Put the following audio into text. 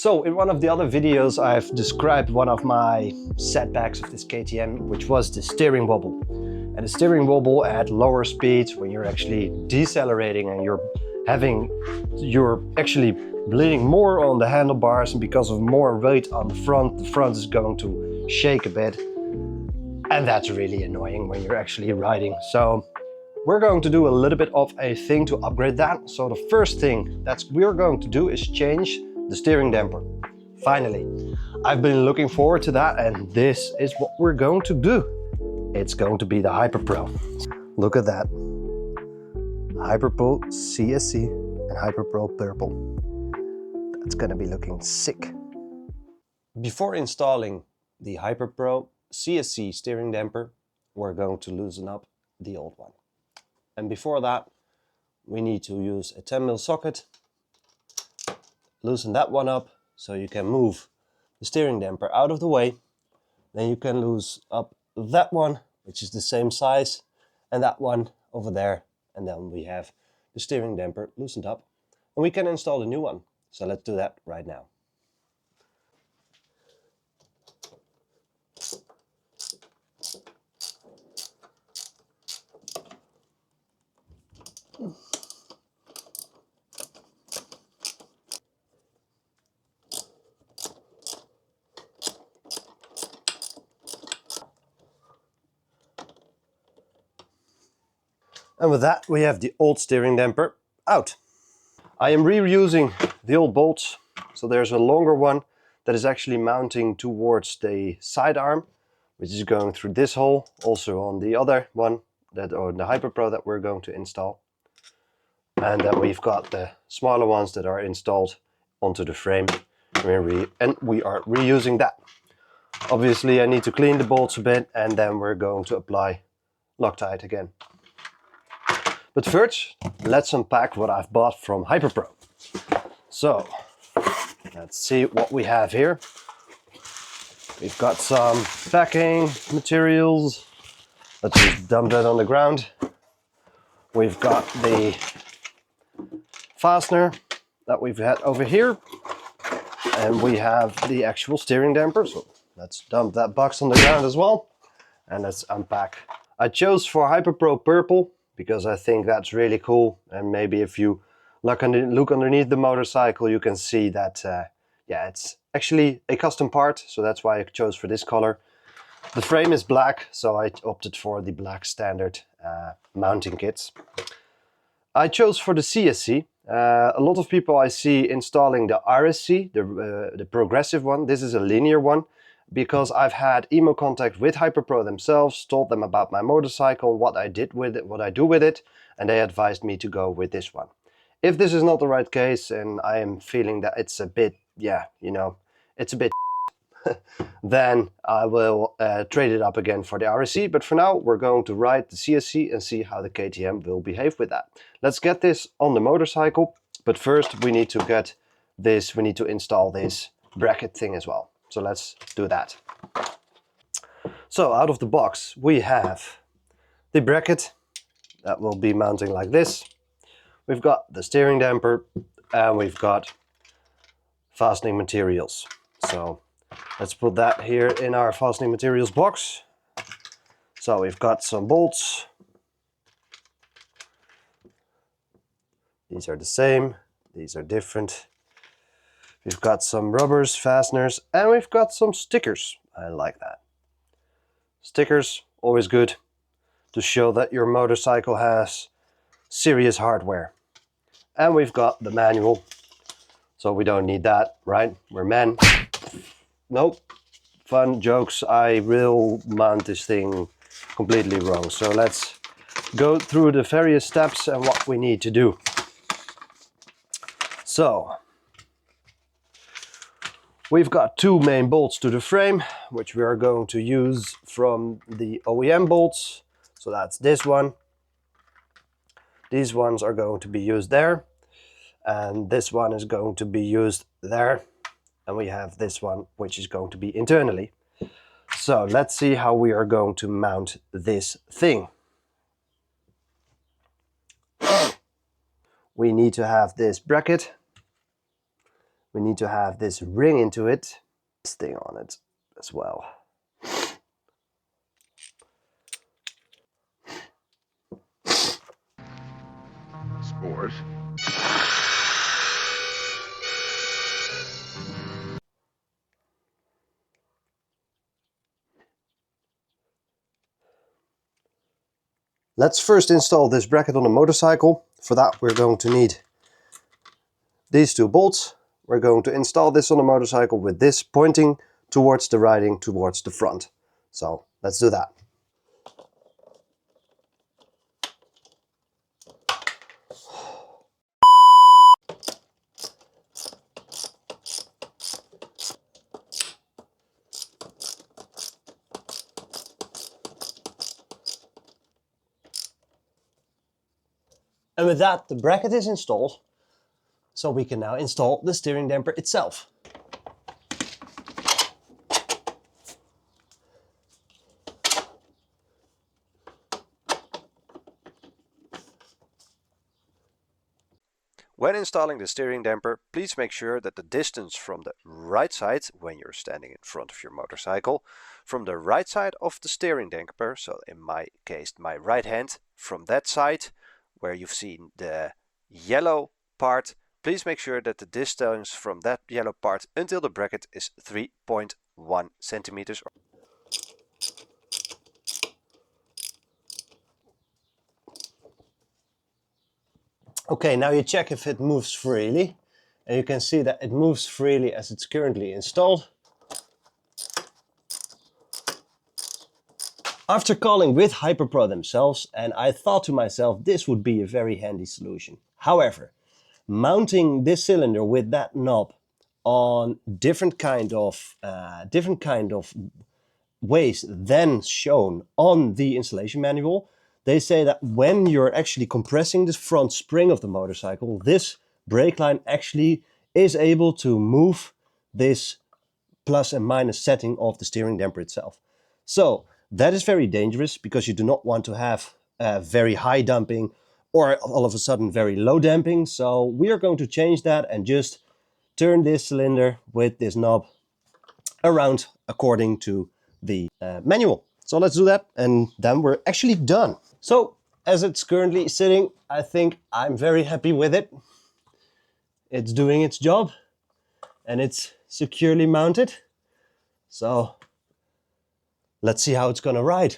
So in one of the other videos I've described one of my setbacks of this KTM, which was the steering wobble. And the steering wobble at lower speeds, when you're actually decelerating and you're actually bleeding more on the handlebars, and because of more weight on the front is going to shake a bit. And that's really annoying when you're actually riding. So we're going to do a little bit of a thing to upgrade that. So the first thing that we're going to do is change the steering damper. Finally, I've been looking forward to that, and this is what we're going to do. It's going to be the Hyperpro. Look at that. Hyperpro CSC and Hyperpro Purple. That's gonna be looking sick. Before installing the Hyperpro CSC steering damper, we're going to loosen up the old one. And before that, we need to use a 10mm socket. Loosen that one up so you can move the steering damper out of the way. Then you can loosen up that one, which is the same size, and that one over there. And then we have the steering damper loosened up, and we can install the new one. So let's do that right now. And with that, we have the old steering damper out. I am reusing the old bolts. So there's a longer one that is actually mounting towards the side arm, which is going through this hole. Also on the other one, or the Hyperpro that we're going to install. And then we've got the smaller ones that are installed onto the frame. And we are reusing that. Obviously, I need to clean the bolts a bit, and then we're going to apply Loctite again. But first, let's unpack what I've bought from Hyperpro. So, let's see what we have here. We've got some packing materials. Let's just dump that on the ground. We've got the fastener that we've had over here. And we have the actual steering damper. So let's dump that box on the ground as well. And let's unpack. I chose for Hyperpro Purple because I think that's really cool. And maybe if you look underneath the motorcycle, you can see that, yeah, it's actually a custom part. So that's why I chose for this color. The frame is black, so I opted for the black standard mounting kits. I chose for the CSC. A lot of people I see installing the RSC, the progressive one. This is a linear one, because I've had email contact with Hyperpro themselves, told them about my motorcycle, what I did with it, what I do with it, and they advised me to go with this one. If this is not the right case and I am feeling that it's a bit, yeah, you know, it's a bit then I will trade it up again for the RSC. But for now, we're going to ride the CSC and see how the KTM will behave with that. Let's get this on the motorcycle. But first we need to get this, we need to install this bracket thing as well. So let's do that. So out of the box, we have the bracket that will be mounting like this. We've got the steering damper and we've got fastening materials. So let's put that here in our fastening materials box. So we've got some bolts. These are the same, these are different. We've got some rubbers, fasteners, and we've got some stickers. I like that. Stickers, always good to show that your motorcycle has serious hardware. And we've got the manual, so we don't need that, right? We're men. Nope, fun jokes. I will mount this thing completely wrong. So let's go through the various steps and what we need to do. So, we've got two main bolts to the frame, which we are going to use from the OEM bolts. So that's this one. These ones are going to be used there. And this one is going to be used there. And we have this one, which is going to be internally. So let's see how we are going to mount this thing. We need to have this bracket. we need to have this ring into it, this thing on it as well. Spores. Let's first install this bracket on the motorcycle. For that we're going to need these 2 bolts. We're going to install this on the motorcycle with this pointing towards the riding, towards the front. So let's do that. And with that, the bracket is installed. So we can now install the steering damper itself. When installing the steering damper, please make sure that the distance from the right side, when you're standing in front of your motorcycle, from the right side of the steering damper, so in my case my right hand, from that side where you've seen the yellow part, please make sure that the distance from that yellow part until the bracket is 3.1 centimeters. Okay, now you check if it moves freely, and you can see that it moves freely as it's currently installed. After calling with Hyperpro themselves, and I thought to myself this would be a very handy solution. However, mounting this cylinder with that knob on different kind of ways than shown on the installation manual, they say that when you're actually compressing the front spring of the motorcycle, this brake line actually is able to move this plus and minus setting of the steering damper itself. So that is very dangerous because you do not want to have very high damping or all of a sudden very low damping. So we are going to change that and just turn this cylinder with this knob around according to the manual. So let's do that and then we're actually done. So as it's currently sitting, I think I'm very happy with it. It's doing its job and it's securely mounted. So let's see how it's gonna ride.